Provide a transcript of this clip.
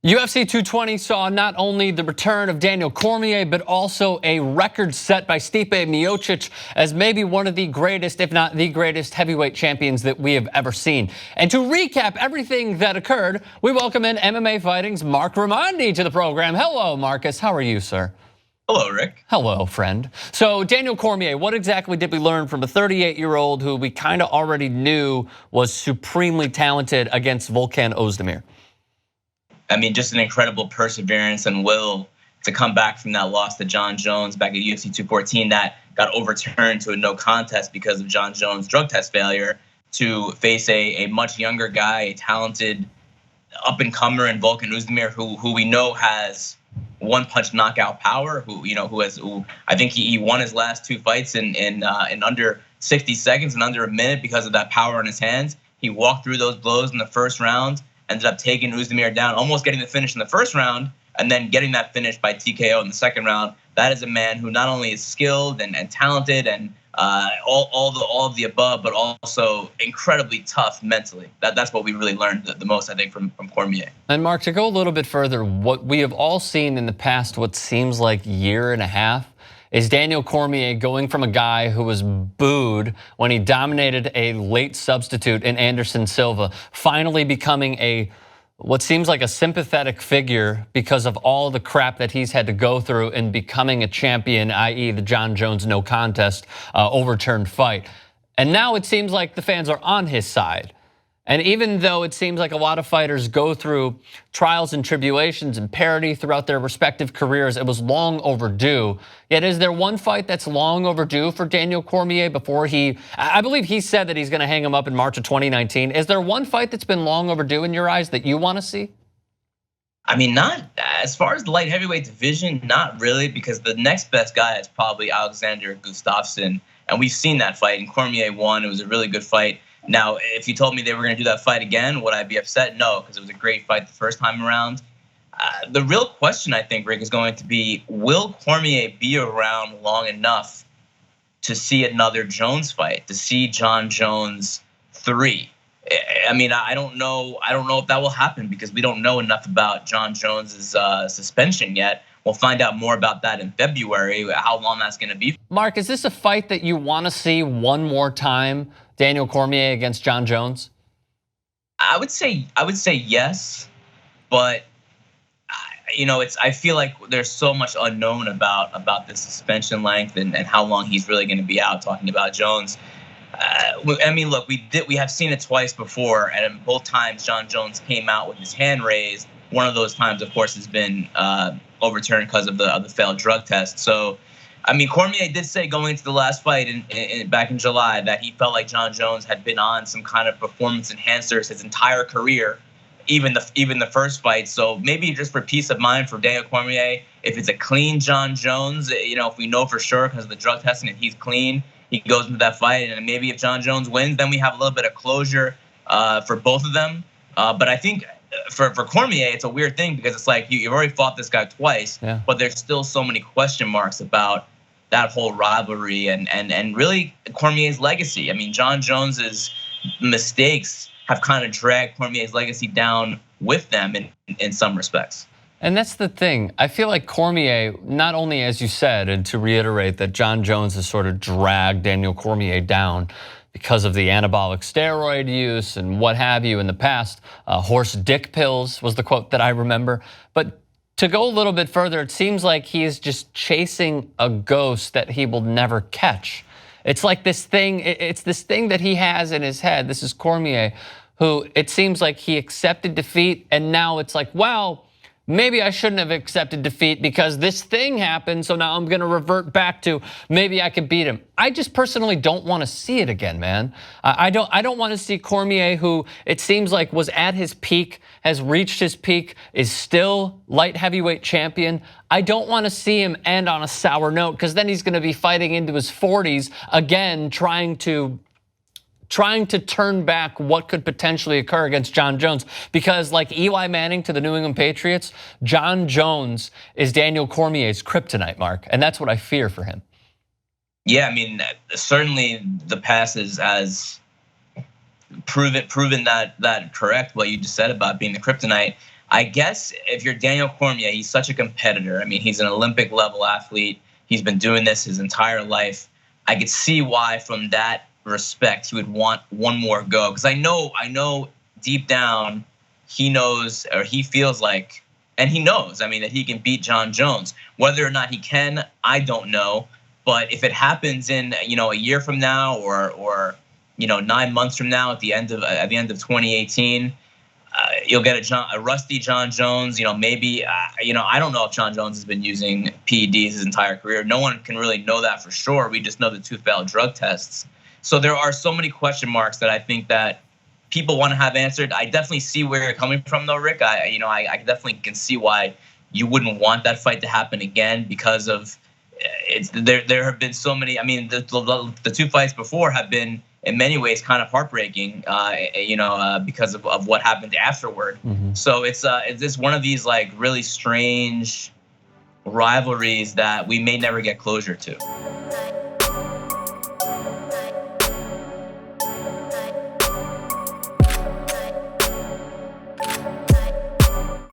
UFC 220 saw not only the return of Daniel Cormier, but also a record set by Stipe Miocic as maybe one of the greatest, if not the greatest, heavyweight champions that we have ever seen. And to recap everything that occurred, we welcome in MMA Fighting's Marc Raimondi to the program. Hello, Marcus. How are you, sir? Hello, Rick. Hello, friend. So Daniel Cormier, what exactly did we learn from a 38-year-old who we kind of already knew was supremely talented against Volkan Ozdemir? I mean, just an incredible perseverance and will to come back from that loss to John Jones back at UFC 214 that got overturned to a no contest because of John Jones' drug test failure, to face a much younger guy, a talented up-and-comer in Volkan Ozdemir, who we know has one-punch knockout power, who I think he won his last two fights in under 60 seconds and under a minute because of that power in his hands. He walked through those blows in the first round, ended up taking Ozdemir down, almost getting the finish in the first round, and then getting that finish by TKO in the second round. That is a man who not only is skilled and talented and all of the above, but also incredibly tough mentally. That's what we really learned the most, I think, from Cormier. And Mark, to go a little bit further, what we have all seen in the past, what seems like year and a half, is Daniel Cormier going from a guy who was booed when he dominated a late substitute in Anderson Silva, finally becoming what seems like a sympathetic figure because of all the crap that he's had to go through in becoming a champion, i.e. the John Jones no contest overturned fight. And now it seems like the fans are on his side. And even though it seems like a lot of fighters go through trials and tribulations and parity throughout their respective careers, it was long overdue. Yet is there one fight that's long overdue for Daniel Cormier before I believe he said that he's going to hang him up in March of 2019. Is there one fight that's been long overdue in your eyes that you want to see? I mean, not as far as the light heavyweight division, not really, because the next best guy is probably Alexander Gustafsson. And we've seen that fight, and Cormier won. It was a really good fight. Now, if you told me they were going to do that fight again, would I be upset? No, because it was a great fight the first time around. The real question, I think, Rick, is going to be, will Cormier be around long enough to see another Jones fight, to see John Jones 3? I mean, I don't know if that will happen because we don't know enough about John Jones's suspension yet. We'll find out more about that in February, how long that's going to be. Mark, is this a fight that you want to see one more time, Daniel Cormier against John Jones? I would say yes, but I feel like there's so much unknown about the suspension length and how long he's really going to be out. Talking about Jones, I mean, look, we have seen it twice before, and both times John Jones came out with his hand raised. One of those times, of course, has been overturned because of the failed drug test. So, I mean, Cormier did say going into the last fight back in July that he felt like John Jones had been on some kind of performance enhancers his entire career, even the first fight. So maybe just for peace of mind for Daniel Cormier, if it's a clean John Jones, if we know for sure because of the drug testing and he's clean, he goes into that fight. And maybe if John Jones wins, then we have a little bit of closure for both of them. But I think for Cormier, it's a weird thing because it's like you've already fought this guy twice, but there's still so many question marks about that whole rivalry and really Cormier's legacy. I mean, John Jones's mistakes have kind of dragged Cormier's legacy down with them in some respects. And that's the thing. I feel like Cormier, not only, as you said, and to reiterate that John Jones has sort of dragged Daniel Cormier down because of the anabolic steroid use and what have you in the past. Horse dick pills was the quote that I remember. But to go a little bit further, it seems like he is just chasing a ghost that he will never catch. It's like this thing, it's this thing that he has in his head. This is Cormier, who it seems like he accepted defeat, and now it's like, wow, maybe I shouldn't have accepted defeat because this thing happened, so now I'm going to revert back to maybe I could beat him. I just personally don't want to see it again, man. I don't want to see Cormier, who it seems like was at his peak, has reached his peak, is still light heavyweight champion. I don't want to see him end on a sour note because then he's going to be fighting into his 40s again, trying to turn back what could potentially occur against John Jones. Because like Eli Manning to the New England Patriots, John Jones is Daniel Cormier's kryptonite, Mark. And that's what I fear for him. Yeah, I mean, certainly the past has proven that correct, what you just said about being the kryptonite. I guess if you're Daniel Cormier, he's such a competitor. I mean, he's an Olympic level athlete. He's been doing this his entire life. I could see why, from that respect, he would want one more go. Because I know deep down, he knows, or he feels like, and he knows, I mean, that he can beat Jon Jones. Whether or not he can, I don't know. But if it happens in, a year from now, or 9 months from now, at the end of 2018. You'll get a rusty Jon Jones. Maybe I don't know if Jon Jones has been using PEDs his entire career. No one can really know that for sure. We just know the tooth-valid drug tests. So there are so many question marks that I think that people want to have answered. I definitely see where you're coming from, though, Rick. I definitely can see why you wouldn't want that fight to happen again, because of there have been so many. I mean, the two fights before have been, in many ways, kind of heartbreaking, because of what happened afterward. Mm-hmm. So it's just one of these like really strange rivalries that we may never get closure to.